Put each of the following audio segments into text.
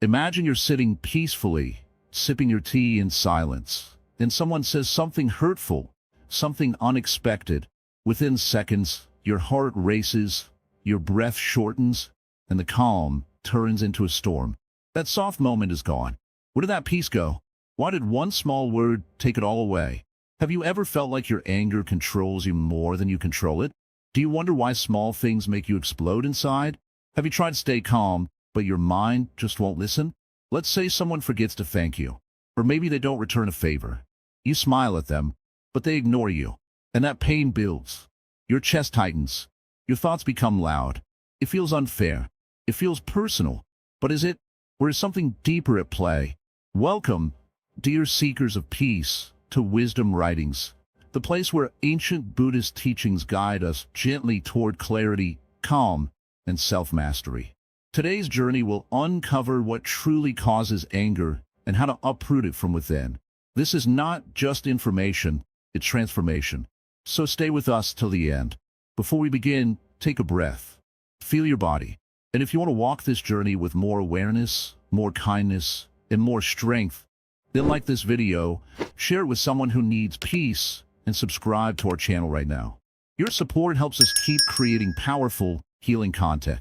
Imagine you're sitting peacefully, sipping your tea in silence. Then someone says something hurtful, something unexpected. Within seconds, your heart races, your breath shortens, and the calm turns into a storm. That soft moment is gone. Where did that peace go? Why did one small word take it all away? Have you ever felt like your anger controls you more than you control it? Do you wonder why small things make you explode inside? Have you tried to stay calm, but your mind just won't listen? Let's say someone forgets to thank you, or maybe they don't return a favor. You smile at them, but they ignore you, and that pain builds. Your chest tightens. Your thoughts become loud. It feels unfair. It feels personal. But is it? Or is something deeper at play? Welcome, dear seekers of peace, to Wisdom Writings, the place where ancient Buddhist teachings guide us gently toward clarity, calm, and self-mastery. Today's journey will uncover what truly causes anger and how to uproot it from within. This is not just information, it's transformation. So stay with us till the end. Before we begin, take a breath. Feel your body. And if you want to walk this journey with more awareness, more kindness, and more strength, then like this video, share it with someone who needs peace, and subscribe to our channel right now. Your support helps us keep creating powerful, healing content.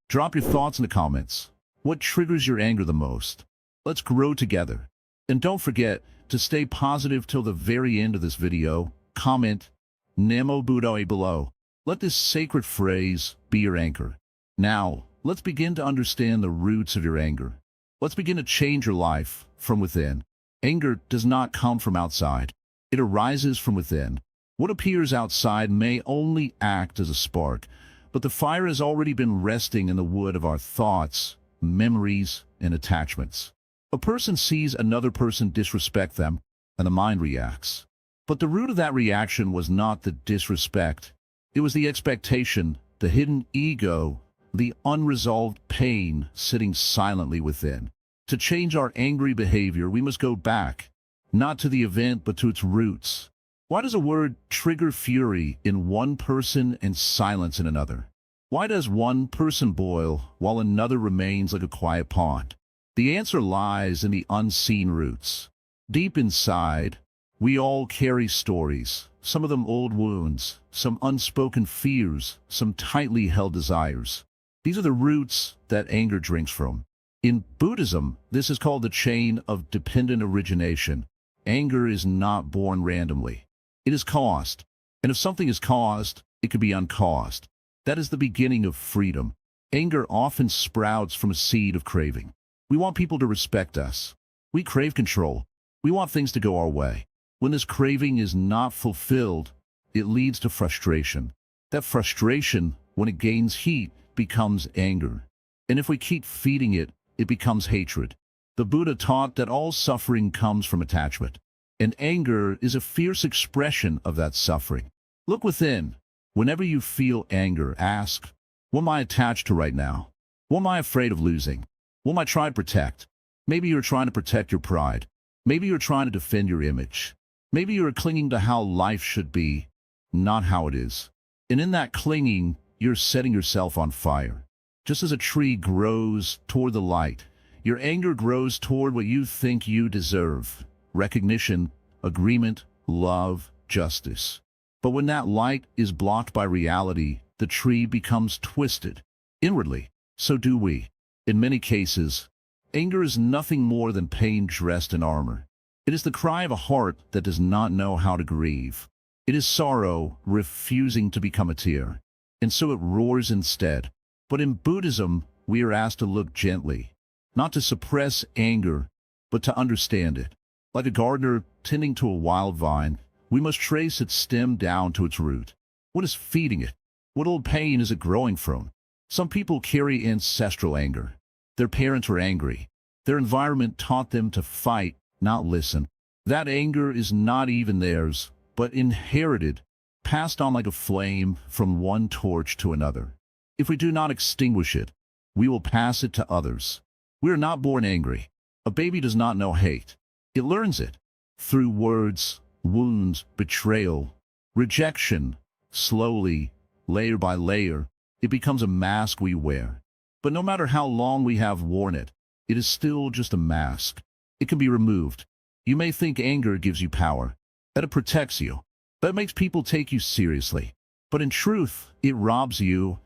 Drop your thoughts in the comments. What triggers your anger the most? Let's grow together. And don't forget to stay positive till the very end of this video. Comment Namo Buddhaye below. Let this sacred phrase be your anchor. Now, let's begin to understand the roots of your anger. Let's begin to change your life from within. Anger does not come from outside. It arises from within. What appears outside may only act as a spark, but the fire has already been resting in the wood of our thoughts, memories, and attachments. A person sees another person disrespect them, and the mind reacts. But the root of that reaction was not the disrespect. It was the expectation, the hidden ego, the unresolved pain sitting silently within. To change our angry behavior, we must go back, not to the event, but to its roots. Why does a word trigger fury in one person and silence in another? Why does one person boil while another remains like a quiet pond? The answer lies in the unseen roots. Deep inside, we all carry stories, some of them old wounds, some unspoken fears, some tightly held desires. These are the roots that anger drinks from. In Buddhism, this is called the chain of dependent origination. Anger is not born randomly. It is caused. And if something is caused, it could be uncaused. That is the beginning of freedom. Anger often sprouts from a seed of craving. We want people to respect us. We crave control. We want things to go our way. When this craving is not fulfilled, it leads to frustration. That frustration, when it gains heat, becomes anger. And if we keep feeding it, it becomes hatred. The Buddha taught that all suffering comes from attachment, and anger is a fierce expression of that suffering. Look within. Whenever you feel anger, ask, what am I attached to right now? What am I afraid of losing? What am I trying to protect? Maybe you're trying to protect your pride. Maybe you're trying to defend your image. Maybe you're clinging to how life should be, not how it is. And in that clinging, you're setting yourself on fire. Just as a tree grows toward the light, your anger grows toward what you think you deserve: recognition, agreement, love, justice. But when that light is blocked by reality, the tree becomes twisted. Inwardly, so do we. In many cases, anger is nothing more than pain dressed in armor. It is the cry of a heart that does not know how to grieve. It is sorrow refusing to become a tear, and so it roars instead. But in Buddhism, we are asked to look gently, not to suppress anger, but to understand it. Like a gardener tending to a wild vine, we must trace its stem down to its root. What is feeding it? What old pain is it growing from? Some people carry ancestral anger. Their parents were angry. Their environment taught them to fight, not listen. That anger is not even theirs, but inherited, passed on like a flame from one torch to another. If we do not extinguish it, we will pass it to others. We are not born angry. A baby does not know hate. It learns it through words, wounds, betrayal, rejection. Slowly, layer by layer, it becomes a mask we wear. But no matter how long we have worn it, it is still just a mask. It can be removed. You may think anger gives you power, that it protects you, that makes people take you seriously. But in truth, it robs you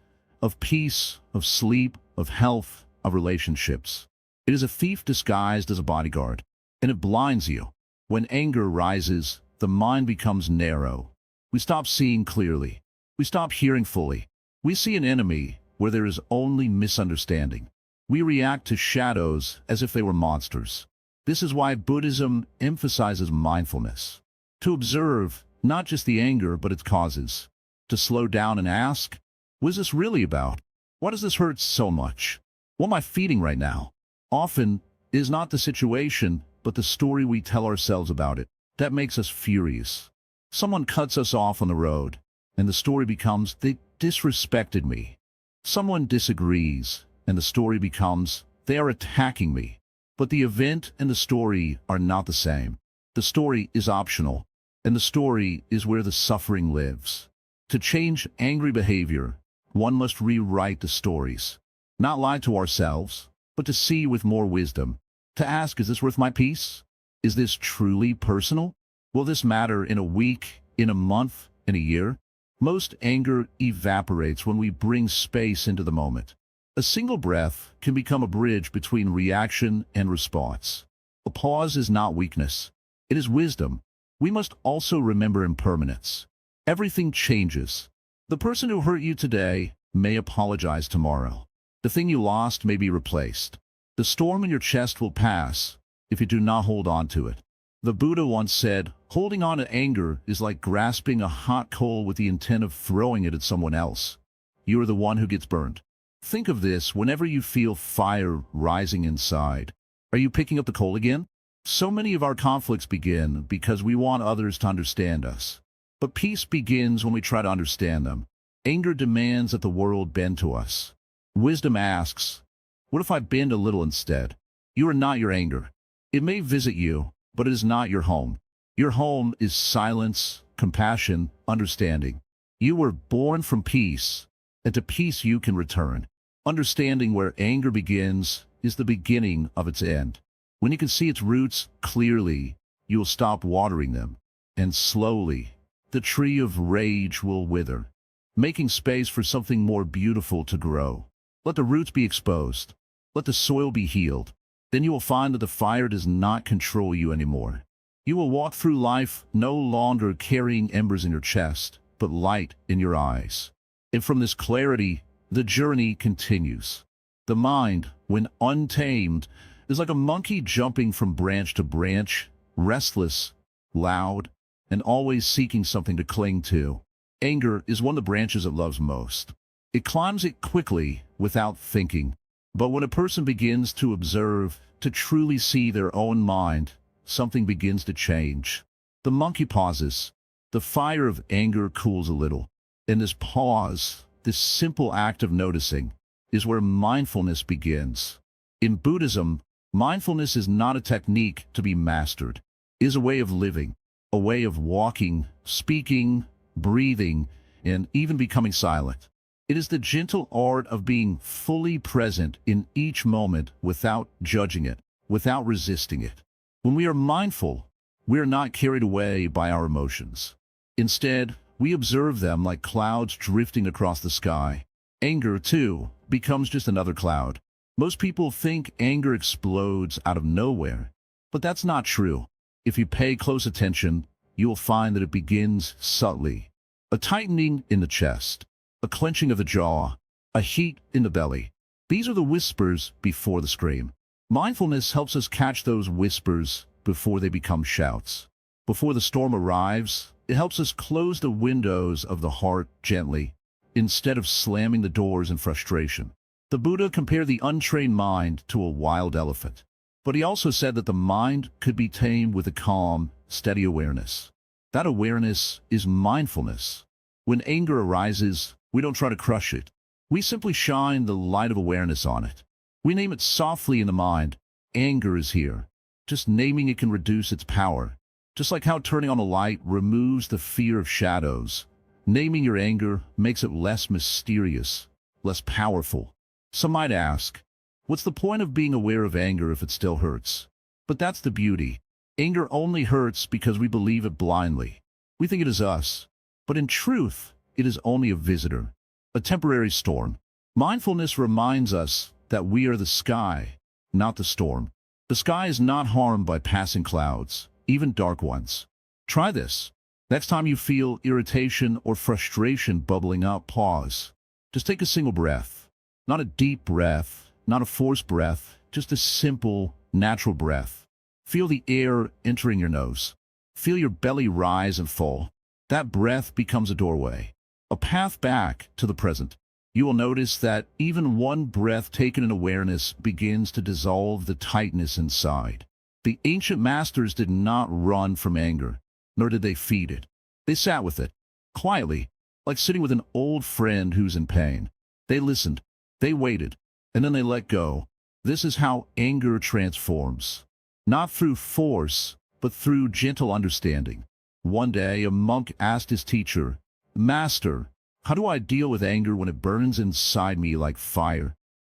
of peace, of sleep, of health, of relationships. It is a thief disguised as a bodyguard, and it blinds you. When anger rises, the mind becomes narrow. We stop seeing clearly. We stop hearing fully. We see an enemy where there is only misunderstanding. We react to shadows as if they were monsters. This is why Buddhism emphasizes mindfulness. To observe not just the anger but its causes. To slow down and ask, what is this really about? Why does this hurt so much? What am I feeding right now? Often, it is not the situation, but the story we tell ourselves about it that makes us furious. Someone cuts us off on the road, and the story becomes, they disrespected me. Someone disagrees, and the story becomes, they are attacking me. But the event and the story are not the same. The story is optional, and the story is where the suffering lives. To change angry behavior, one must rewrite the stories. Not lie to ourselves, but to see with more wisdom. To ask, is this worth my peace? Is this truly personal? Will this matter in a week, in a month, in a year? Most anger evaporates when we bring space into the moment. A single breath can become a bridge between reaction and response. A pause is not weakness. It is wisdom. We must also remember impermanence. Everything changes. The person who hurt you today may apologize tomorrow. The thing you lost may be replaced. The storm in your chest will pass if you do not hold on to it. The Buddha once said, holding on to anger is like grasping a hot coal with the intent of throwing it at someone else. You are the one who gets burned. Think of this whenever you feel fire rising inside. Are you picking up the coal again? So many of our conflicts begin because we want others to understand us. But peace begins when we try to understand them. Anger demands that the world bend to us. Wisdom asks, what if I bend a little instead? You are not your anger. It may visit you, but it is not your home. Your home is silence, compassion, understanding. You were born from peace, and to peace you can return. Understanding where anger begins is the beginning of its end. When you can see its roots clearly, you will stop watering them, and slowly, the tree of rage will wither, making space for something more beautiful to grow. Let the roots be exposed. Let the soil be healed. Then you will find that the fire does not control you anymore. You will walk through life no longer carrying embers in your chest, but light in your eyes. And from this clarity, the journey continues. The mind, when untamed, is like a monkey jumping from branch to branch, restless, loud, and always seeking something to cling to. Anger is one of the branches it loves most. It climbs it quickly, without thinking. But when a person begins to observe, to truly see their own mind, something begins to change. The monkey pauses. The fire of anger cools a little. In this pause, this simple act of noticing, is where mindfulness begins. In Buddhism, mindfulness is not a technique to be mastered. It is a way of living, a way of walking, speaking, breathing, and even becoming silent. It is the gentle art of being fully present in each moment without judging it, without resisting it. When we are mindful, we are not carried away by our emotions. Instead, we observe them like clouds drifting across the sky. Anger, too, becomes just another cloud. Most people think anger explodes out of nowhere, but that's not true. If you pay close attention, you will find that it begins subtly. A tightening in the chest, a clenching of the jaw, a heat in the belly. These are the whispers before the scream. Mindfulness helps us catch those whispers before they become shouts. Before the storm arrives, it helps us close the windows of the heart gently, instead of slamming the doors in frustration. The Buddha compared the untrained mind to a wild elephant, but he also said that the mind could be tamed with a calm, steady awareness. That awareness is mindfulness. When anger arises, we don't try to crush it. We simply shine the light of awareness on it. We name it softly in the mind. Anger is here. Just naming it can reduce its power. Just like how turning on a light removes the fear of shadows, naming your anger makes it less mysterious, less powerful. Some might ask, What's the point of being aware of anger if it still hurts? But that's the beauty. Anger only hurts because we believe it blindly. We think it is us. But in truth, it is only a visitor, a temporary storm. Mindfulness reminds us that we are the sky, not the storm. The sky is not harmed by passing clouds, even dark ones. Try this. Next time you feel irritation or frustration bubbling up, pause. Just take a single breath. Not a deep breath, not a forced breath, just a simple, natural breath. Feel the air entering your nose. Feel your belly rise and fall. That breath becomes a doorway, a path back to the present. You will notice that even one breath taken in awareness begins to dissolve the tightness inside. The ancient masters did not run from anger, nor did they feed it. They sat with it, quietly, like sitting with an old friend who's in pain. They listened, they waited, and then they let go. This is how anger transforms. Not through force, but through gentle understanding. One day, a monk asked his teacher, "Master, how do I deal with anger when it burns inside me like fire?"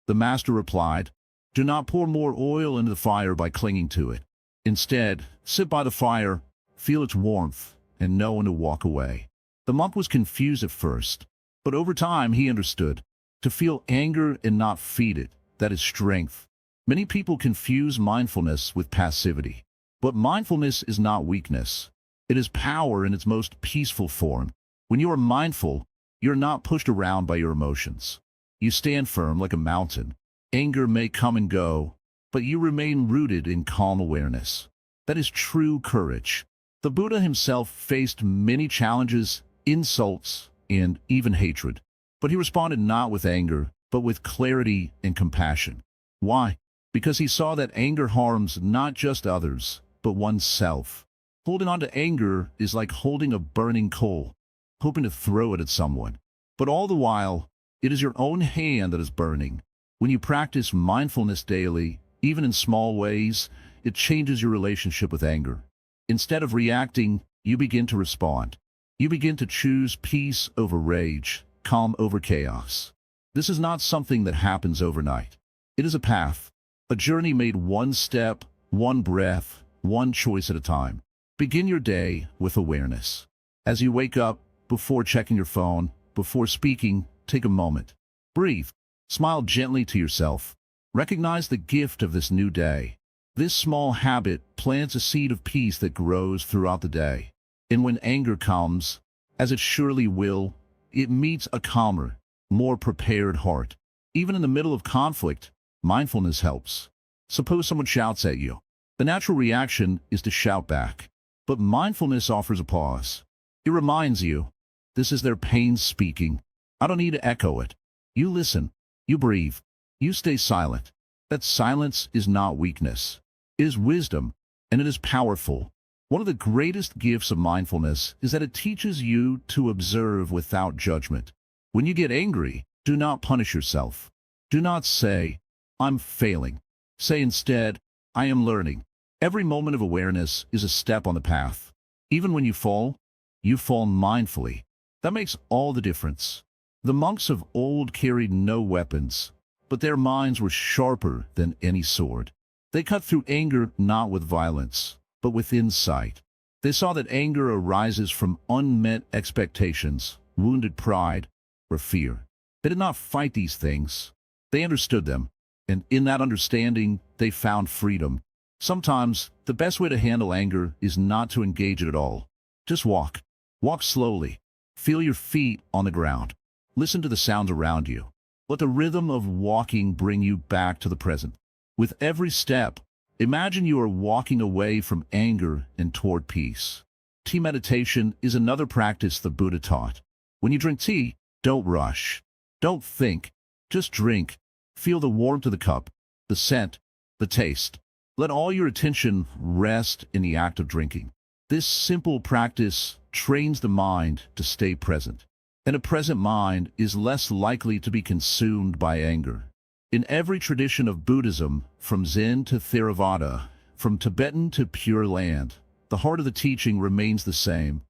The master replied, "Do not pour more oil into the fire by clinging to it. Instead, sit by the fire, feel its warmth, and know when to walk away." The monk was confused at first, but over time he understood. To feel anger and not feed it, that is strength. Many people confuse mindfulness with passivity. But mindfulness is not weakness. It is power in its most peaceful form. When you are mindful, you're not pushed around by your emotions. You stand firm like a mountain. Anger may come and go, but you remain rooted in calm awareness. That is true courage. The Buddha himself faced many challenges, insults, and even hatred. But he responded not with anger, but with clarity and compassion. Why? Because he saw that anger harms not just others, but oneself. Holding on to anger is like holding a burning coal, hoping to throw it at someone. But all the while, it is your own hand that is burning. When you practice mindfulness daily, even in small ways, it changes your relationship with anger. Instead of reacting, you begin to respond. You begin to choose peace over rage, calm over chaos. This is not something that happens overnight. It is a path, a journey made one step, one breath, one choice at a time. Begin your day with awareness. As you wake up, before checking your phone, before speaking, take a moment. Breathe. Smile gently to yourself. Recognize the gift of this new day. This small habit plants a seed of peace that grows throughout the day. And when anger comes, as it surely will, it meets a calmer, more prepared heart. Even in the middle of conflict, mindfulness helps. Suppose someone shouts at you. The natural reaction is to shout back. But mindfulness offers a pause. It reminds you, this is their pain speaking. I don't need to echo it. You listen. You breathe. You stay silent. That silence is not weakness. It is wisdom, and it is powerful. One of the greatest gifts of mindfulness is that it teaches you to observe without judgment. When you get angry, do not punish yourself. Do not say, "I'm failing." Say instead, "I am learning." Every moment of awareness is a step on the path. Even when you fall mindfully. That makes all the difference. The monks of old carried no weapons, but their minds were sharper than any sword. They cut through anger not with violence, but with insight. They saw that anger arises from unmet expectations, wounded pride, or fear. They did not fight these things. They understood them, and in that understanding, they found freedom. Sometimes, the best way to handle anger is not to engage it at all. Just walk. Walk slowly. Feel your feet on the ground. Listen to the sounds around you. Let the rhythm of walking bring you back to the present. With every step, imagine you are walking away from anger and toward peace. Tea meditation is another practice the Buddha taught. When you drink tea, don't rush. Don't think. Just drink. Feel the warmth of the cup, the scent, the taste. Let all your attention rest in the act of drinking. This simple practice trains the mind to stay present. And a present mind is less likely to be consumed by anger. In every tradition of Buddhism, from Zen to Theravada, from Tibetan to Pure Land, the heart of the teaching remains the same.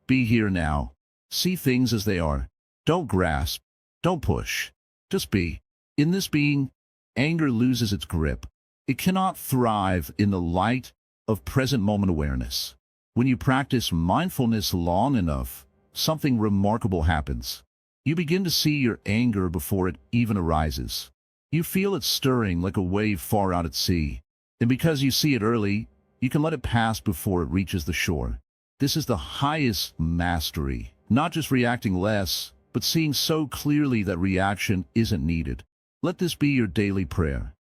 Be here now. See things as they are. Don't grasp. Don't push. Just be. In this being, anger loses its grip. It cannot thrive in the light of present moment awareness. When you practice mindfulness long enough, something remarkable happens. You begin to see your anger before it even arises. You feel it stirring like a wave far out at sea. And because you see it early, you can let it pass before it reaches the shore. This is the highest mastery, not just reacting less, but seeing so clearly that reaction isn't needed. Let this be your daily prayer.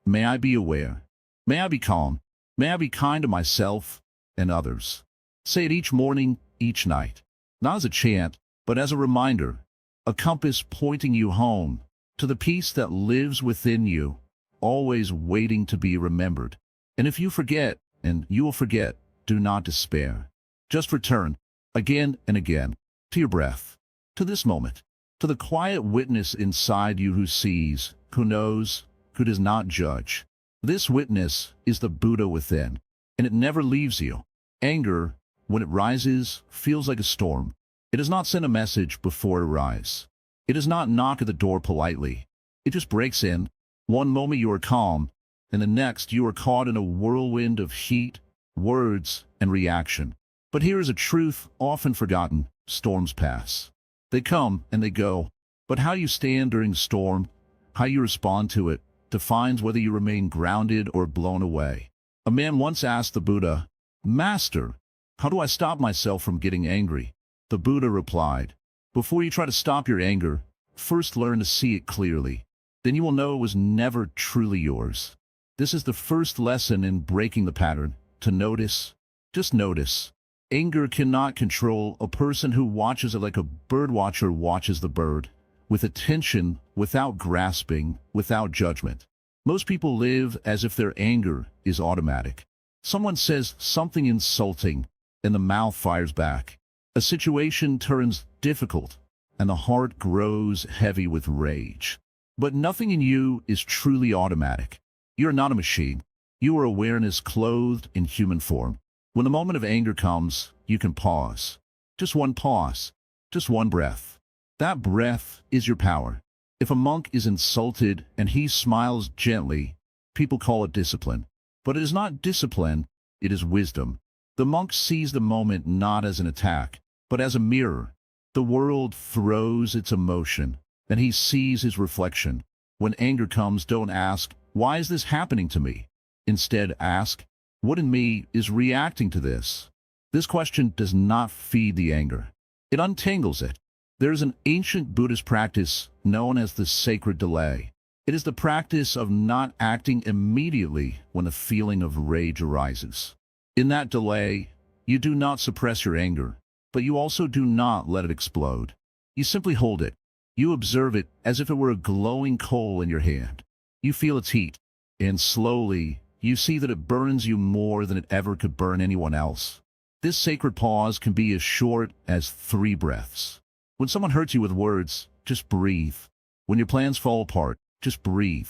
May I be aware. May I be calm. May I be kind to myself and others. Say it each morning, each night. Not as a chant, but as a reminder, a compass pointing you home, to the peace that lives within you, always waiting to be remembered. And if you forget, and you will forget, do not despair. Just return, again and again, to your breath, to this moment, to the quiet witness inside you who sees, who knows, who does not judge. This witness is the Buddha within, and it never leaves you. Anger, when it rises, feels like a storm. It does not send a message before it arrives. It does not knock at the door politely. It just breaks in. One moment you are calm, and the next you are caught in a whirlwind of heat, words, and reaction. But here is a truth often forgotten. Storms pass. They come and they go. But how you stand during the storm, how you respond to it, defines whether you remain grounded or blown away. A man once asked the Buddha, "Master, how do I stop myself from getting angry?" The Buddha replied, "Before you try to stop your anger, first learn to see it clearly. Then you will know it was never truly yours." This is the first lesson in breaking the pattern, to notice. Just notice. Anger cannot control a person who watches it like a birdwatcher watches the bird, with attention, without grasping, without judgment. Most people live as if their anger is automatic. Someone says something insulting, and the mouth fires back. A situation turns difficult, and the heart grows heavy with rage. But nothing in you is truly automatic. You are not a machine. You are awareness clothed in human form. When the moment of anger comes, you can pause. Just one pause. Just one breath. That breath is your power. If a monk is insulted and he smiles gently, people call it discipline. But it is not discipline, it is wisdom. The monk sees the moment not as an attack, but as a mirror. The world throws its emotion, and he sees his reflection. When anger comes, don't ask, "Why is this happening to me?" Instead, ask, "What in me is reacting to this?" This question does not feed the anger. It untangles it. There is an ancient Buddhist practice known as the sacred delay. It is the practice of not acting immediately when a feeling of rage arises. In that delay, you do not suppress your anger, but you also do not let it explode. You simply hold it. You observe it as if it were a glowing coal in your hand. You feel its heat, and slowly, you see that it burns you more than it ever could burn anyone else. This sacred pause can be as short as 3 breaths. When someone hurts you with words, just breathe. When your plans fall apart, just breathe.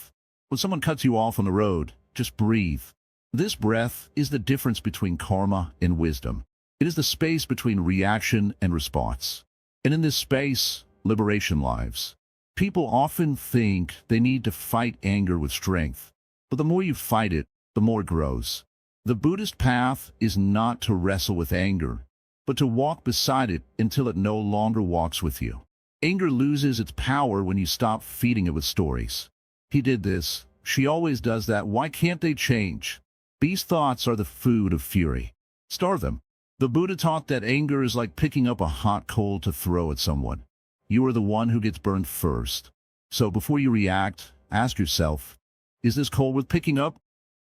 When someone cuts you off on the road, just breathe. This breath is the difference between karma and wisdom. It is the space between reaction and response. And in this space, liberation lives. People often think they need to fight anger with strength, but the more you fight it, the more it grows. The Buddhist path is not to wrestle with anger, but to walk beside it until it no longer walks with you. Anger loses its power when you stop feeding it with stories. He did this. She always does that. Why can't they change? These thoughts are the food of fury. Starve them. The Buddha taught that anger is like picking up a hot coal to throw at someone. You are the one who gets burned first. So before you react, ask yourself, is this coal worth picking up?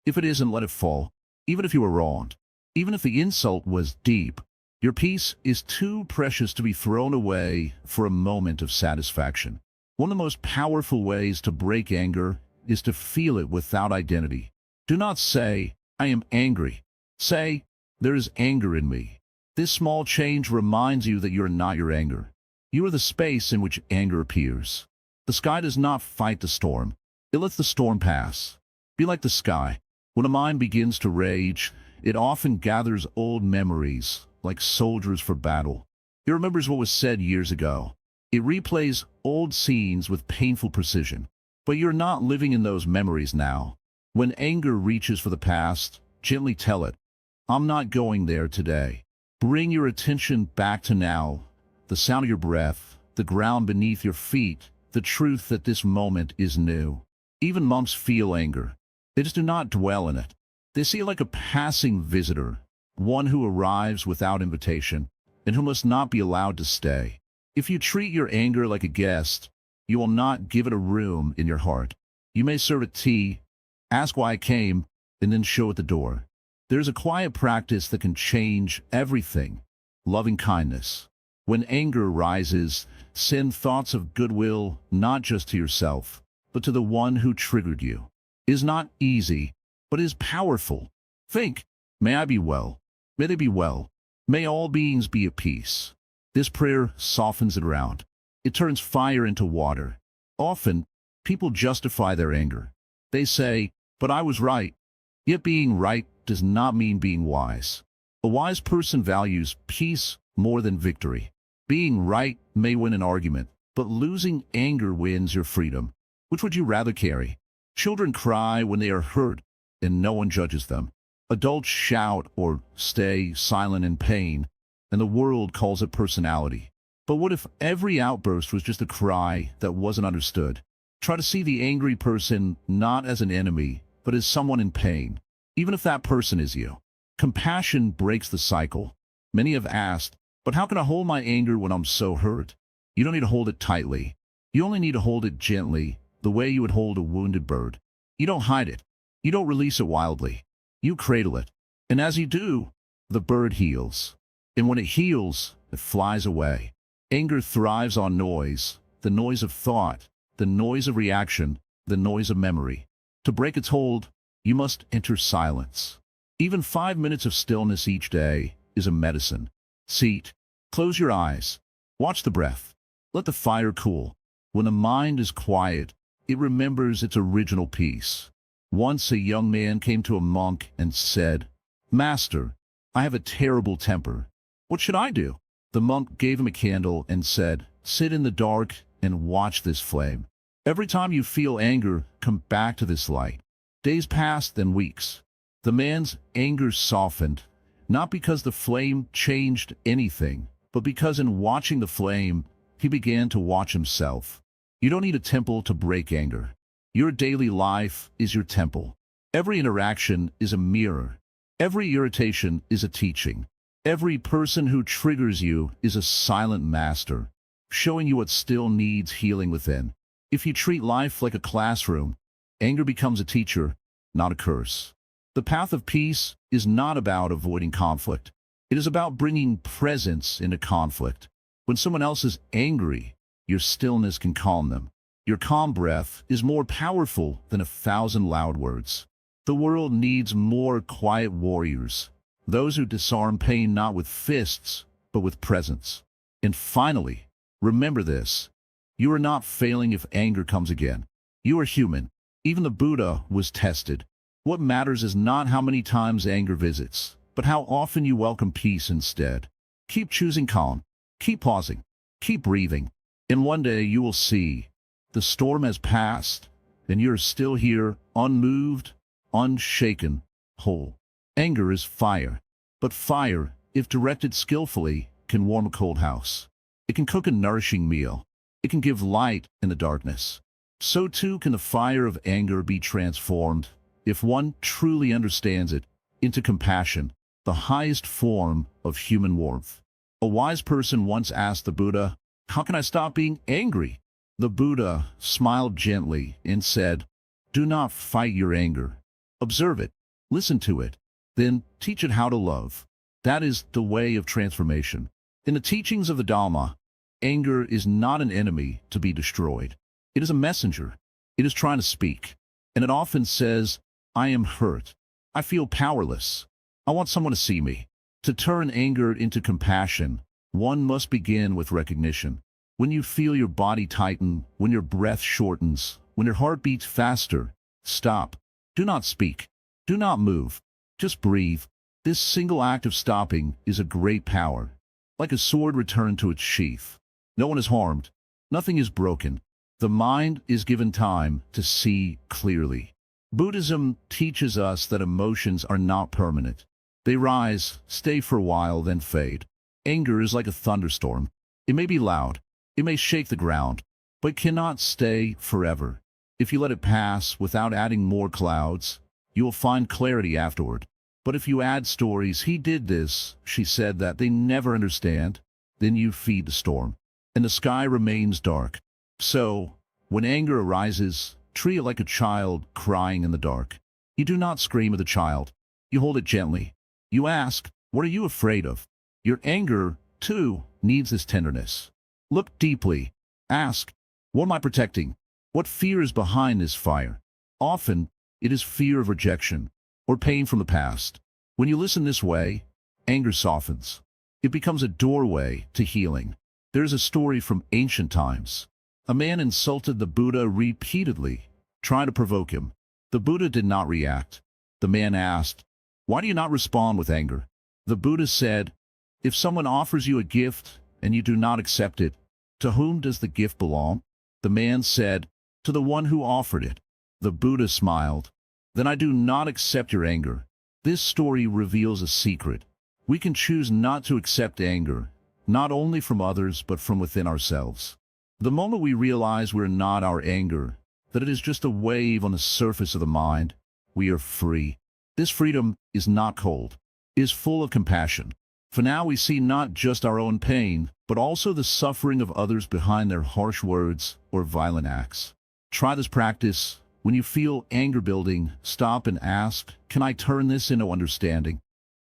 If it isn't, let it fall. Even if you were wronged, even if the insult was deep, your peace is too precious to be thrown away for a moment of satisfaction. One of the most powerful ways to break anger is to feel it without identity. Do not say, "I am angry." Say, "There is anger in me." This small change reminds you that you are not your anger. You are the space in which anger appears. The sky does not fight the storm. It lets the storm pass. Be like the sky. When a mind begins to rage, it often gathers old memories, like soldiers for battle. It remembers what was said years ago. It replays old scenes with painful precision. But you're not living in those memories now. When anger reaches for the past, gently tell it, I'm not going there today. Bring your attention back to now, the sound of your breath, the ground beneath your feet, the truth that this moment is new. Even monks feel anger. They just do not dwell in it. They see it like a passing visitor, one who arrives without invitation, and who must not be allowed to stay. If you treat your anger like a guest, you will not give it a room in your heart. You may serve it tea, ask why it came, and then show it the door. There's a quiet practice that can change everything. Loving kindness. When anger rises, send thoughts of goodwill not just to yourself, but to the one who triggered you. It is not easy, but it is powerful. Think, may I be well. May they be well. May all beings be at peace. This prayer softens it around. It turns fire into water. Often, people justify their anger. They say, but I was right. Yet being right does not mean being wise. A wise person values peace more than victory. Being right may win an argument, but losing anger wins your freedom. Which would you rather carry? Children cry when they are hurt, and no one judges them. Adults shout or stay silent in pain, and the world calls it personality. But what if every outburst was just a cry that wasn't understood? Try to see the angry person not as an enemy, but as someone in pain, even if that person is you. Compassion breaks the cycle. Many have asked, but how can I hold my anger when I'm so hurt? You don't need to hold it tightly. You only need to hold it gently, the way you would hold a wounded bird. You don't hide it. You don't release it wildly. You cradle it. And as you do, the bird heals. And when it heals, it flies away. Anger thrives on noise, the noise of thought, the noise of reaction, the noise of memory. To break its hold, you must enter silence. Even 5 minutes of stillness each day is a medicine. Sit. Close your eyes. Watch the breath. Let the fire cool. When the mind is quiet, it remembers its original peace. Once a young man came to a monk and said, Master, I have a terrible temper. What should I do? The monk gave him a candle and said, sit in the dark and watch this flame. Every time you feel anger, come back to this light. Days passed, then weeks. The man's anger softened, not because the flame changed anything, but because in watching the flame, he began to watch himself. You don't need a temple to break anger. Your daily life is your temple. Every interaction is a mirror. Every irritation is a teaching. Every person who triggers you is a silent master, showing you what still needs healing within. If you treat life like a classroom, anger becomes a teacher, not a curse. The path of peace is not about avoiding conflict. It is about bringing presence into conflict. When someone else is angry, your stillness can calm them. Your calm breath is more powerful than 1,000 loud words. The world needs more quiet warriors, those who disarm pain not with fists, but with presence. And finally, remember this. You are not failing if anger comes again. You are human. Even the Buddha was tested. What matters is not how many times anger visits, but how often you welcome peace instead. Keep choosing calm. Keep pausing. Keep breathing. And one day you will see the storm has passed, and you're still here, unmoved, unshaken, whole. Anger is fire, but fire, if directed skillfully, can warm a cold house. It can cook a nourishing meal. It can give light in the darkness. So too can the fire of anger be transformed, if one truly understands it, into compassion, the highest form of human warmth. A wise person once asked the Buddha, how can I stop being angry? The Buddha smiled gently and said, do not fight your anger. Observe it, listen to it, then teach it how to love. That is the way of transformation. In the teachings of the Dhamma, anger is not an enemy to be destroyed. It is a messenger. It is trying to speak. And it often says, I am hurt. I feel powerless. I want someone to see me. To turn anger into compassion, one must begin with recognition. When you feel your body tighten, when your breath shortens, when your heart beats faster, stop. Do not speak. Do not move. Just breathe. This single act of stopping is a great power. Like a sword returned to its sheath. No one is harmed. Nothing is broken. The mind is given time to see clearly. Buddhism teaches us that emotions are not permanent. They rise, stay for a while, then fade. Anger is like a thunderstorm. It may be loud, it may shake the ground, but cannot stay forever. If you let it pass without adding more clouds, you will find clarity afterward. But if you add stories, he did this, she said that, they never understand, then you feed the storm, and the sky remains dark. So, when anger arises, treat it like a child crying in the dark. You do not scream at the child. You hold it gently. You ask, what are you afraid of? Your anger, too, needs this tenderness. Look deeply. Ask, what am I protecting? What fear is behind this fire? Often, it is fear of rejection or pain from the past. When you listen this way, anger softens. It becomes a doorway to healing. There is a story from ancient times. A man insulted the Buddha repeatedly, trying to provoke him. The Buddha did not react. The man asked, why do you not respond with anger? The Buddha said, if someone offers you a gift and you do not accept it, to whom does the gift belong? The man said, to the one who offered it. The Buddha smiled. Then I do not accept your anger. This story reveals a secret. We can choose not to accept anger, not only from others but from within ourselves. The moment we realize we're not our anger, that it is just a wave on the surface of the mind, we are free. This freedom is not cold. It is full of compassion. For now we see not just our own pain, but also the suffering of others behind their harsh words or violent acts. Try this practice. When you feel anger building, stop and ask, can I turn this into understanding?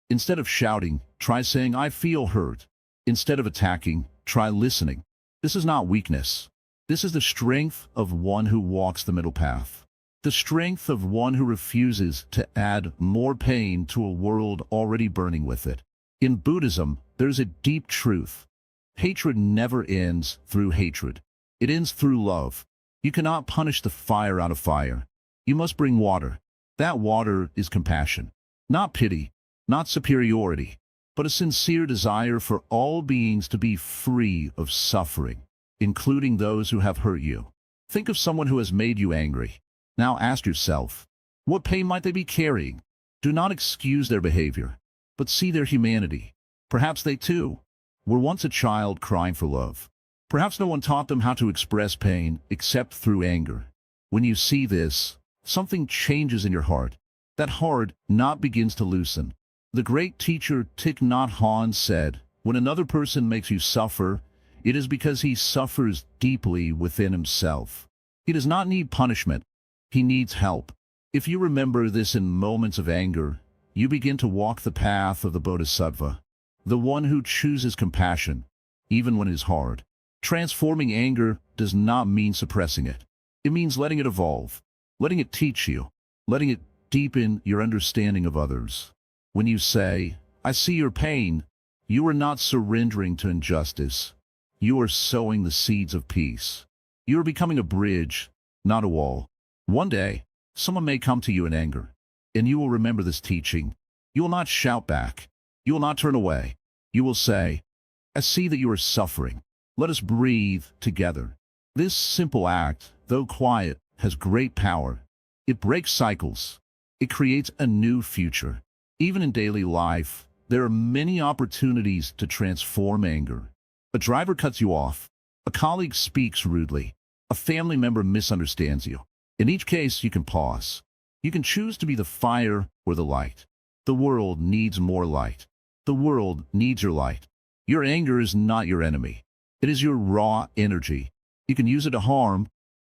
Instead of shouting, try saying, I feel hurt. Instead of attacking, try listening. This is not weakness. This is the strength of one who walks the middle path. The strength of one who refuses to add more pain to a world already burning with it. In Buddhism, there's a deep truth. Hatred never ends through hatred. It ends through love. You cannot punish the fire out of fire. You must bring water. That water is compassion. Not pity, not superiority, but a sincere desire for all beings to be free of suffering, including those who have hurt you. Think of someone who has made you angry. Now ask yourself, what pain might they be carrying? Do not excuse their behavior, but see their humanity. Perhaps they too were once a child crying for love. Perhaps no one taught them how to express pain except through anger. When you see this, something changes in your heart. That heart knot begins to loosen. The great teacher Thich Nhat Hanh said, when another person makes you suffer, it is because he suffers deeply within himself. He does not need punishment. He needs help. If you remember this in moments of anger, you begin to walk the path of the Bodhisattva, the one who chooses compassion, even when it is hard. Transforming anger does not mean suppressing it. It means letting it evolve, letting it teach you, letting it deepen your understanding of others. When you say, I see your pain, you are not surrendering to injustice. You are sowing the seeds of peace. You are becoming a bridge, not a wall. One day, someone may come to you in anger, and you will remember this teaching. You will not shout back. You will not turn away. You will say, I see that you are suffering. Let us breathe together. This simple act, though quiet, has great power. It breaks cycles. It creates a new future. Even in daily life, there are many opportunities to transform anger. A driver cuts you off. A colleague speaks rudely. A family member misunderstands you. In each case, you can pause. You can choose to be the fire or the light. The world needs more light. The world needs your light. Your anger is not your enemy. It is your raw energy. You can use it to harm,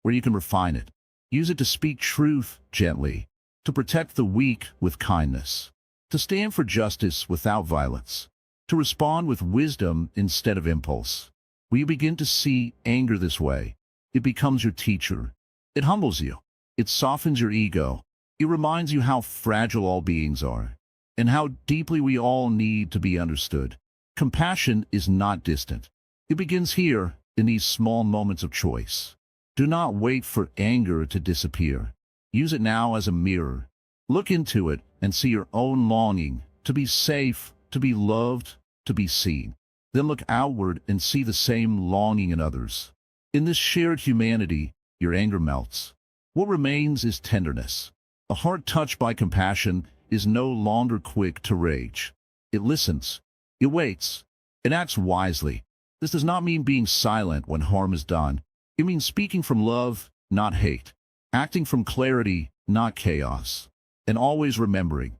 or you can refine it. Use it to speak truth gently, to protect the weak with kindness, to stand for justice without violence, to respond with wisdom instead of impulse. When you begin to see anger this way, it becomes your teacher. It humbles you. It softens your ego. It reminds you how fragile all beings are, and how deeply we all need to be understood. Compassion is not distant. It begins here, in these small moments of choice. Do not wait for anger to disappear. Use it now as a mirror. Look into it and see your own longing to be safe, to be loved, to be seen. Then look outward and see the same longing in others. In this shared humanity, your anger melts. What remains is tenderness. A heart touched by compassion is no longer quick to rage. It listens. It waits. It acts wisely. This does not mean being silent when harm is done. It means speaking from love, not hate. Acting from clarity, not chaos. And always remembering,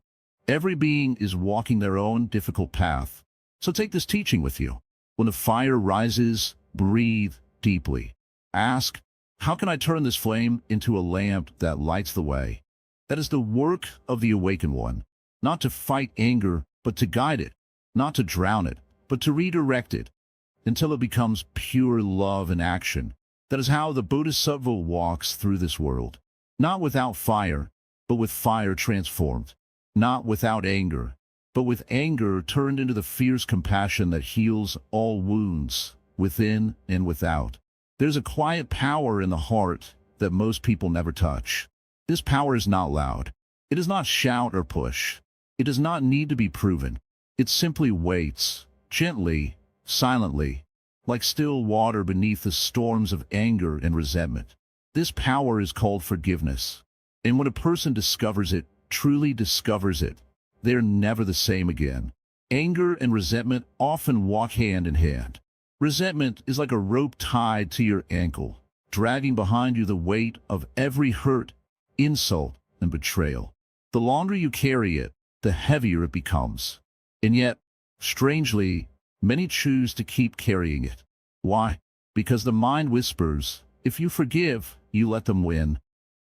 every being is walking their own difficult path. So take this teaching with you. When the fire rises, breathe deeply. Ask, how can I turn this flame into a lamp that lights the way? That is the work of the awakened one. Not to fight anger, but to guide it. Not to drown it, but to redirect it, until it becomes pure love in action. That is how the Bodhisattva walks through this world. Not without fire, but with fire transformed. Not without anger, but with anger turned into the fierce compassion that heals all wounds, within and without. There's a quiet power in the heart that most people never touch. This power is not loud. It does not shout or push. It does not need to be proven. It simply waits, gently, silently, like still water beneath the storms of anger and resentment. This power is called forgiveness. And when a person discovers it, truly discovers it, they're never the same again. Anger and resentment often walk hand in hand. Resentment is like a rope tied to your ankle, dragging behind you the weight of every hurt, insult, and betrayal. The longer you carry it, the heavier it becomes. And yet, strangely, many choose to keep carrying it. Why? Because the mind whispers, if you forgive, you let them win.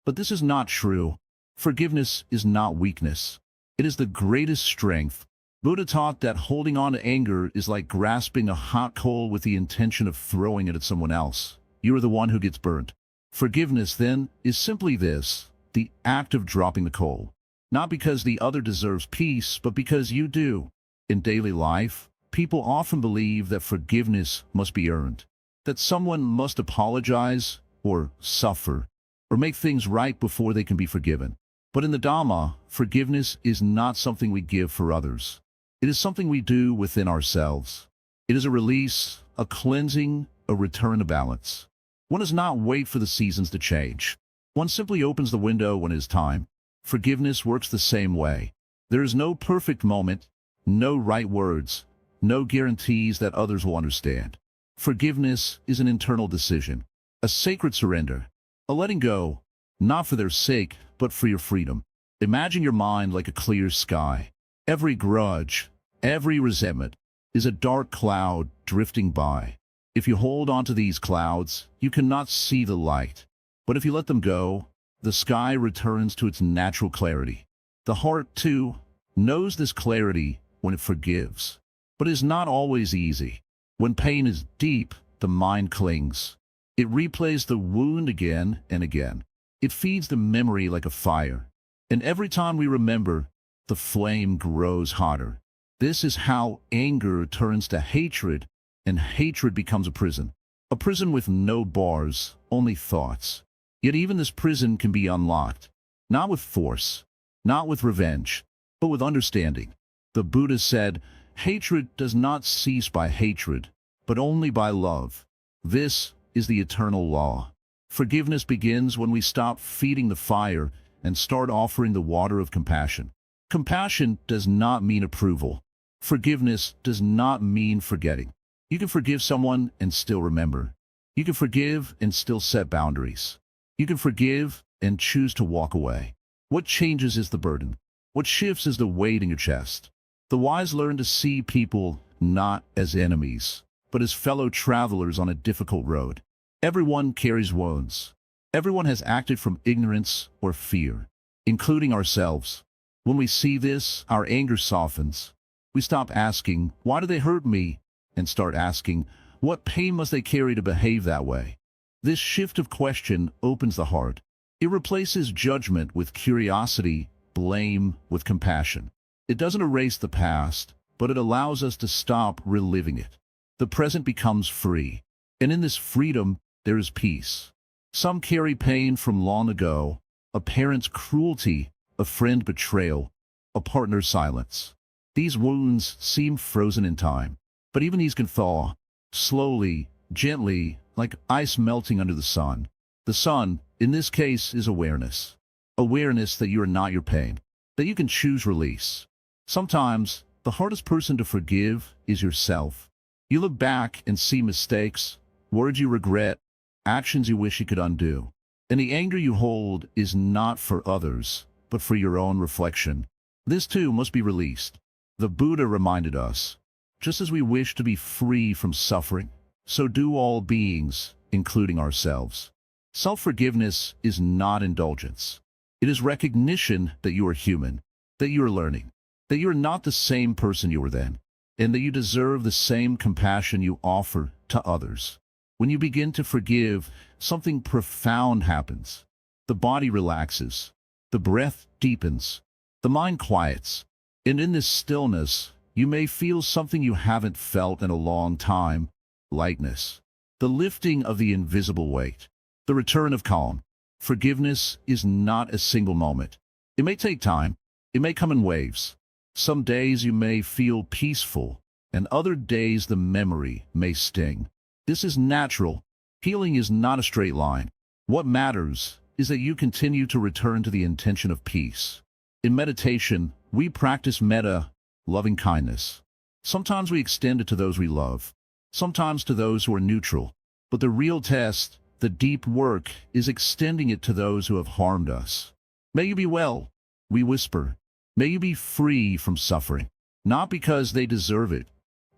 But this is not true. Forgiveness is not weakness. It is the greatest strength. Buddha taught that holding on to anger is like grasping a hot coal with the intention of throwing it at someone else. You are the one who gets burnt. Forgiveness, then, is simply this, the act of dropping the coal. Not because the other deserves peace, but because you do. In daily life, people often believe that forgiveness must be earned, that someone must apologize, or suffer, or make things right before they can be forgiven. But in the Dhamma, forgiveness is not something we give for others. It is something we do within ourselves. It is a release, a cleansing, a return to balance. One does not wait for the seasons to change. One simply opens the window when it is time. Forgiveness works the same way. There is no perfect moment, no right words, no guarantees that others will understand. Forgiveness is an internal decision, a sacred surrender, a letting go, not for their sake, but for your freedom. Imagine your mind like a clear sky. Every grudge, every resentment is a dark cloud drifting by. If you hold on to these clouds, you cannot see the light. But if you let them go, the sky returns to its natural clarity. The heart, too, knows this clarity when it forgives. But it is not always easy. When pain is deep, the mind clings. It replays the wound again and again. It feeds the memory like a fire. And every time we remember, the flame grows hotter. This is how anger turns to hatred, and hatred becomes a prison. A prison with no bars, only thoughts. Yet even this prison can be unlocked. Not with force, not with revenge, but with understanding. The Buddha said, hatred does not cease by hatred, but only by love. This is the eternal law. Forgiveness begins when we stop feeding the fire and start offering the water of compassion. Compassion does not mean approval. Forgiveness does not mean forgetting. You can forgive someone and still remember. You can forgive and still set boundaries. You can forgive and choose to walk away. What changes is the burden. What shifts is the weight in your chest. The wise learn to see people not as enemies, but as fellow travelers on a difficult road. Everyone carries wounds. Everyone has acted from ignorance or fear, including ourselves. When we see this, our anger softens. We stop asking, why do they hurt me? And start asking, what pain must they carry to behave that way? This shift of question opens the heart. It replaces judgment with curiosity, blame with compassion. It doesn't erase the past, but it allows us to stop reliving it. The present becomes free, and in this freedom, there is peace. Some carry pain from long ago, a parent's cruelty, a friend betrayal, a partner's silence. These wounds seem frozen in time, but even these can thaw, slowly, gently, like ice melting under the sun. The sun, in this case, is awareness. Awareness that you are not your pain, that you can choose release. Sometimes, the hardest person to forgive is yourself. You look back and see mistakes, words you regret, actions you wish you could undo. And the anger you hold is not for others, but for your own reflection. This too must be released. The Buddha reminded us, just as we wish to be free from suffering, so do all beings, including ourselves. Self-forgiveness is not indulgence. It is recognition that you are human, that you are learning, that you are not the same person you were then, and that you deserve the same compassion you offer to others. When you begin to forgive, something profound happens. The body relaxes, the breath deepens, the mind quiets, and in this stillness, you may feel something you haven't felt in a long time: lightness, the lifting of the invisible weight, the return of calm. Forgiveness is not a single moment. It may take time. It may come in waves. Some days you may feel peaceful, and other days the memory may sting. This is natural. Healing is not a straight line. What matters is that you continue to return to the intention of peace. In meditation, we practice metta, loving kindness. Sometimes we extend it to those we love, sometimes to those who are neutral. But the real test, the deep work, is extending it to those who have harmed us. May you be well, we whisper. May you be free from suffering, not because they deserve it,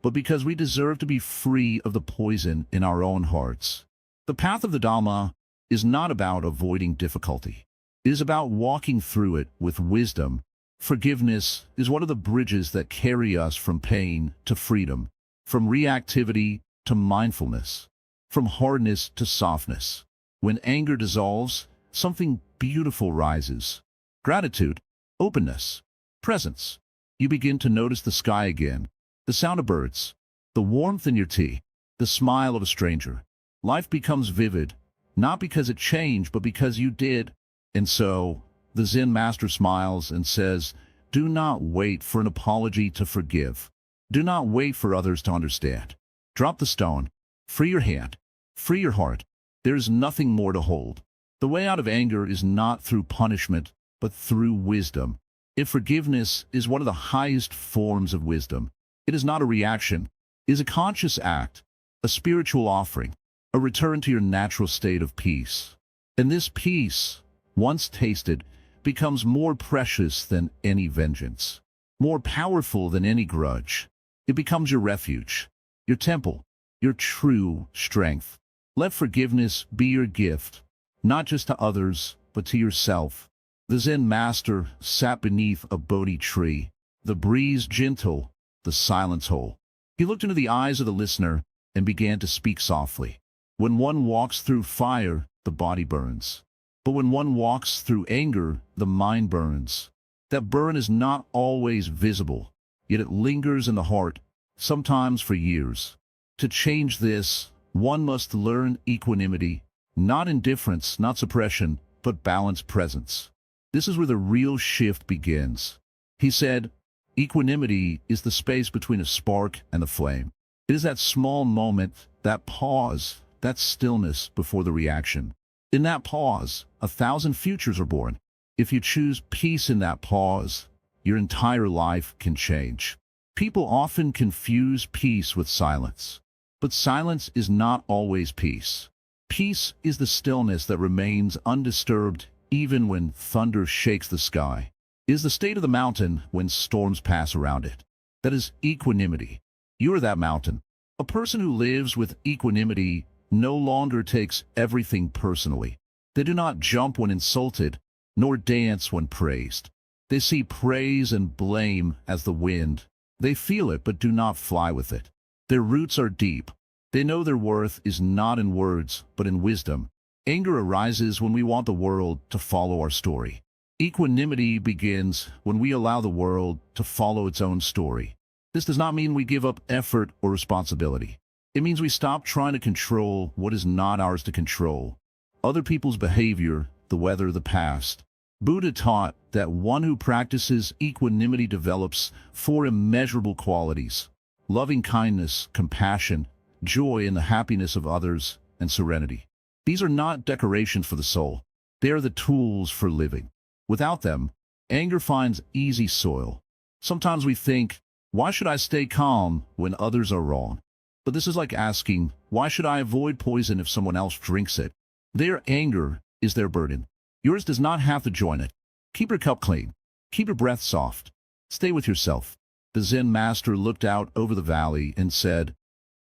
but because we deserve to be free of the poison in our own hearts. The path of the Dhamma is not about avoiding difficulty. It is about walking through it with wisdom. Forgiveness is one of the bridges that carry us from pain to freedom, from reactivity to mindfulness, from hardness to softness. When anger dissolves, something beautiful rises. Gratitude, openness, presence. You begin to notice the sky again, the sound of birds, the warmth in your tea, the smile of a stranger. Life becomes vivid, not because it changed, but because you did. And so, the Zen Master smiles and says, do not wait for an apology to forgive. Do not wait for others to understand. Drop the stone. Free your hand. Free your heart. There is nothing more to hold. The way out of anger is not through punishment, but through wisdom. If forgiveness is one of the highest forms of wisdom, it is not a reaction. It is a conscious act, a spiritual offering, a return to your natural state of peace. And this peace, once tasted, becomes more precious than any vengeance, more powerful than any grudge. It becomes your refuge, your temple, your true strength. Let forgiveness be your gift, not just to others, but to yourself. The Zen Master sat beneath a Bodhi tree, the breeze gentle, the silence whole. He looked into the eyes of the listener and began to speak softly. When one walks through fire, the body burns. But when one walks through anger, the mind burns. That burn is not always visible, yet it lingers in the heart, sometimes for years. To change this, one must learn equanimity, not indifference, not suppression, but balanced presence. This is where the real shift begins. He said, equanimity is the space between a spark and the flame. It is that small moment, that pause, that stillness before the reaction. In that pause, 1,000 futures are born. If you choose peace in that pause, your entire life can change. People often confuse peace with silence. But silence is not always peace. Peace is the stillness that remains undisturbed even when thunder shakes the sky. It is the state of the mountain when storms pass around it. That is equanimity. You are that mountain. A person who lives with equanimity no longer takes everything personally. They do not jump when insulted, nor dance when praised. They see praise and blame as the wind. They feel it but do not fly with it. Their roots are deep. They know their worth is not in words, but in wisdom. Anger arises when we want the world to follow our story. Equanimity begins when we allow the world to follow its own story. This does not mean we give up effort or responsibility. It means we stop trying to control what is not ours to control. Other people's behavior, the weather, the past. Buddha taught that one who practices equanimity develops 4 immeasurable qualities: loving kindness, compassion, joy in the happiness of others, and serenity. These are not decorations for the soul. They are the tools for living. Without them, anger finds easy soil. Sometimes we think, why should I stay calm when others are wrong? But this is like asking, why should I avoid poison if someone else drinks it? Their anger is their burden. Yours does not have to join it. Keep your cup clean. Keep your breath soft. Stay with yourself. The Zen Master looked out over the valley and said,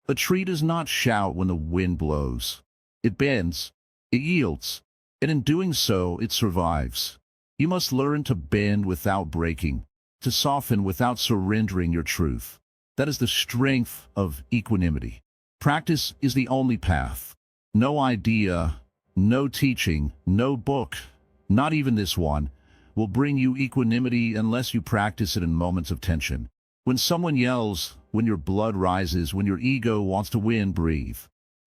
"A tree does not shout when the wind blows. It bends, it yields, and in doing so it survives. You must learn to bend without breaking, to soften without surrendering your truth. That is the strength of equanimity. Practice is the only path. No idea, no teaching, no book, not even this one, will bring you equanimity unless you practice it in moments of tension. When someone yells, when your blood rises, when your ego wants to win, breathe.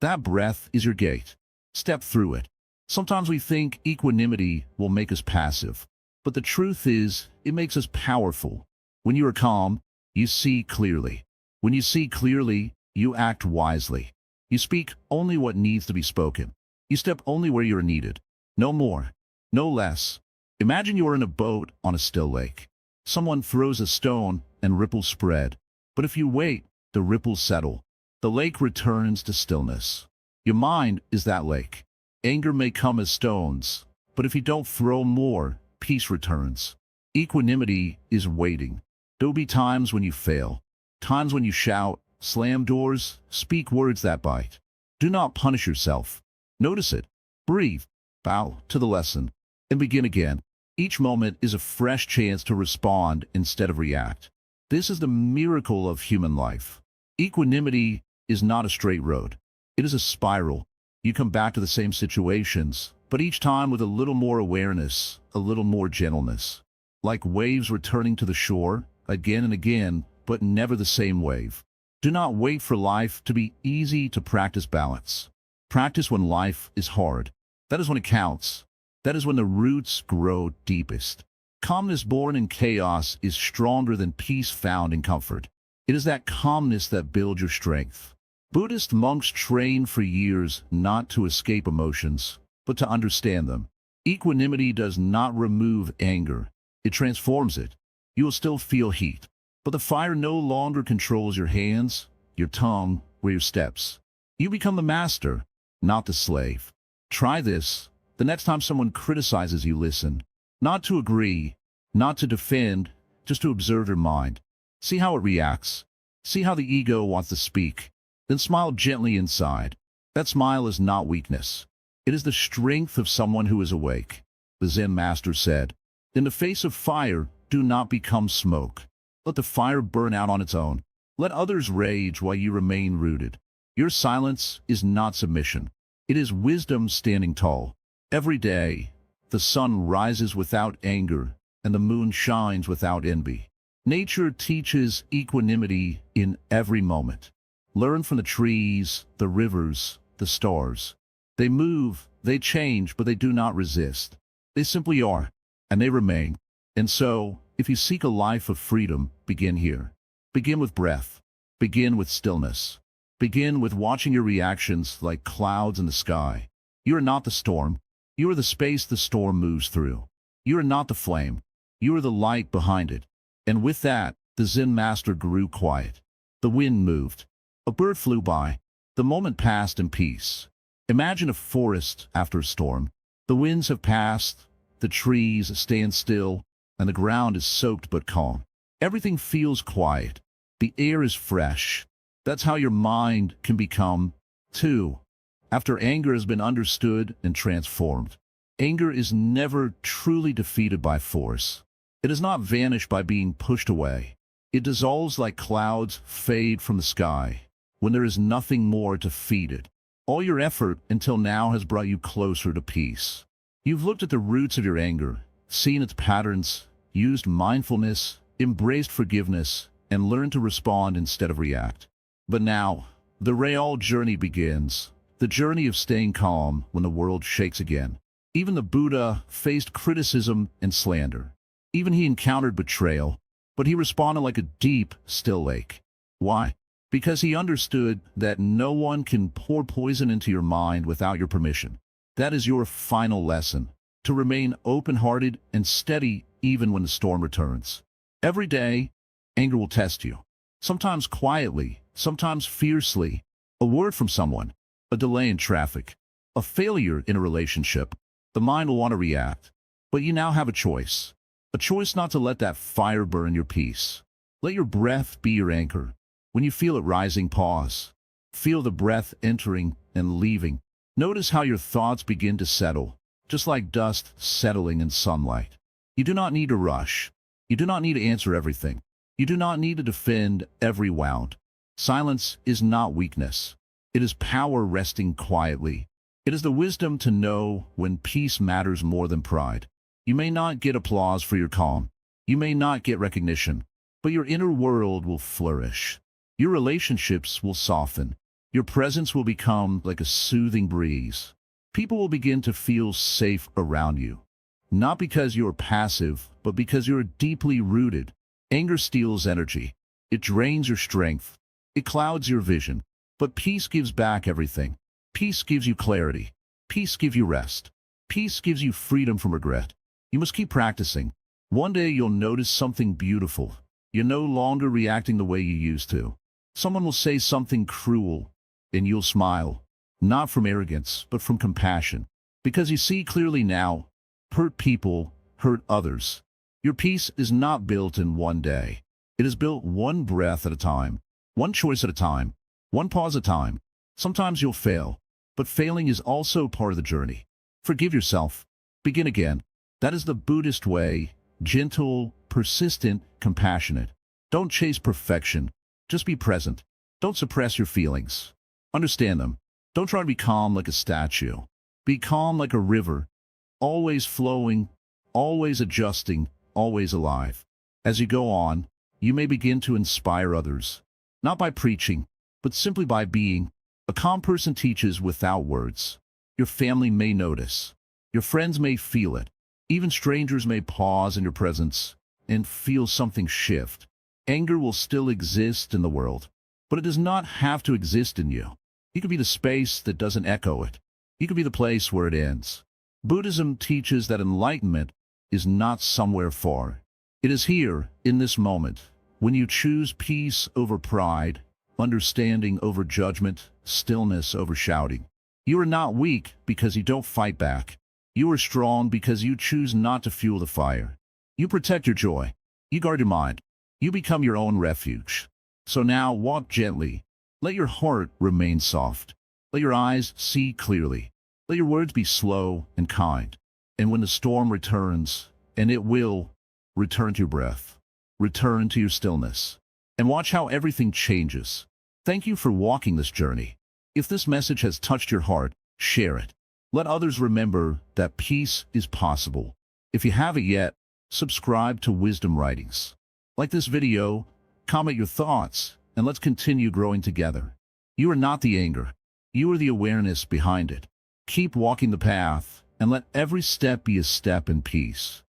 That breath is your gate. Step through it. Sometimes we think equanimity will make us passive, but the truth is, it makes us powerful. When you are calm, you see clearly. When you see clearly, you act wisely. You speak only what needs to be spoken. You step only where you are needed. No more, no less. Imagine you are in a boat on a still lake. Someone throws a stone and ripples spread. But if you wait, the ripples settle. The lake returns to stillness. Your mind is that lake. Anger may come as stones, but if you don't throw more, peace returns. Equanimity is waiting. There will be times when you fail, times when you shout, slam doors, speak words that bite. Do not punish yourself. Notice it. Breathe. Bow to the lesson. And begin again. Each moment is a fresh chance to respond instead of react. This is the miracle of human life. Equanimity is not a straight road. It is a spiral. You come back to the same situations, but each time with a little more awareness, a little more gentleness. Like waves returning to the shore, again and again, but never the same wave. Do not wait for life to be easy to practice balance. Practice when life is hard. That is when it counts. That is when the roots grow deepest. Calmness born in chaos is stronger than peace found in comfort. It is that calmness that builds your strength. Buddhist monks train for years not to escape emotions, but to understand them. Equanimity does not remove anger. It transforms it. You will still feel heat, but the fire no longer controls your hands, your tongue, or your steps. You become the master, not the slave. Try this. The next time someone criticizes you, listen. Not to agree, not to defend, just to observe your mind. See how it reacts. See how the ego wants to speak. Then smile gently inside. That smile is not weakness. It is the strength of someone who is awake. The Zen Master said, "In the face of fire, do not become smoke. Let the fire burn out on its own. Let others rage while you remain rooted. Your silence is not submission. It is wisdom standing tall. Every day, the sun rises without anger, and the moon shines without envy. Nature teaches equanimity in every moment. Learn from the trees, the rivers, the stars. They move, they change, but they do not resist. They simply are, and they remain. And so, if you seek a life of freedom, begin here. Begin with breath. Begin with stillness. Begin with watching your reactions like clouds in the sky. You are not the storm. You are the space the storm moves through. You are not the flame. You are the light behind it. And with that, the Zen Master grew quiet. The wind moved. A bird flew by. The moment passed in peace. Imagine a forest after a storm. The winds have passed, the trees stand still, and the ground is soaked but calm. Everything feels quiet. The air is fresh. That's how your mind can become, too. After anger has been understood and transformed. Anger is never truly defeated by force. It does not vanish by being pushed away. It dissolves like clouds fade from the sky, when there is nothing more to feed it. All your effort until now has brought you closer to peace. You've looked at the roots of your anger, seen its patterns, used mindfulness, embraced forgiveness, and learned to respond instead of react. But now, the real journey begins. The journey of staying calm when the world shakes again. Even the Buddha faced criticism and slander. Even he encountered betrayal, but he responded like a deep, still lake. Why? Because he understood that no one can pour poison into your mind without your permission. That is your final lesson, to remain open-hearted and steady even when the storm returns. Every day, anger will test you. Sometimes quietly, sometimes fiercely. A word from someone, a delay in traffic, a failure in a relationship. The mind will want to react. But you now have a choice. A choice not to let that fire burn your peace. Let your breath be your anchor. When you feel it rising, pause. Feel the breath entering and leaving. Notice how your thoughts begin to settle, just like dust settling in sunlight. You do not need to rush. You do not need to answer everything. You do not need to defend every wound. Silence is not weakness. It is power resting quietly. It is the wisdom to know when peace matters more than pride. You may not get applause for your calm. You may not get recognition, but your inner world will flourish. Your relationships will soften. Your presence will become like a soothing breeze. People will begin to feel safe around you. Not because you are passive, but because you are deeply rooted. Anger steals energy. It drains your strength. It clouds your vision. But peace gives back everything. Peace gives you clarity. Peace gives you rest. Peace gives you freedom from regret. You must keep practicing. One day you'll notice something beautiful. You're no longer reacting the way you used to. Someone will say something cruel, and you'll smile. Not from arrogance, but from compassion. Because you see clearly now, hurt people hurt others. Your peace is not built in one day. It is built one breath at a time, one choice at a time, one pause at a time. Sometimes you'll fail, but failing is also part of the journey. Forgive yourself. Begin again. That is the Buddhist way. Gentle, persistent, compassionate. Don't chase perfection. Just be present. Don't suppress your feelings. Understand them. Don't try to be calm like a statue. Be calm like a river, always flowing, always adjusting, always alive. As you go on, you may begin to inspire others, not by preaching, but simply by being. A calm person teaches without words. Your family may notice. Your friends may feel it. Even strangers may pause in your presence and feel something shift. Anger will still exist in the world, but it does not have to exist in you. You could be the space that doesn't echo it. You could be the place where it ends. Buddhism teaches that enlightenment is not somewhere far. It is here, in this moment, when you choose peace over pride, understanding over judgment, stillness over shouting. You are not weak because you don't fight back. You are strong because you choose not to fuel the fire. You protect your joy. You guard your mind. You become your own refuge. So now walk gently. Let your heart remain soft. Let your eyes see clearly. Let your words be slow and kind. And when the storm returns, and it will, return to your breath. Return to your stillness. And watch how everything changes. Thank you for walking this journey. If this message has touched your heart, share it. Let others remember that peace is possible. If you haven't yet, subscribe to Wisdom Writings. Like this video, comment your thoughts, and let's continue growing together. You are not the anger. You are the awareness behind it. Keep walking the path, and let every step be a step in peace.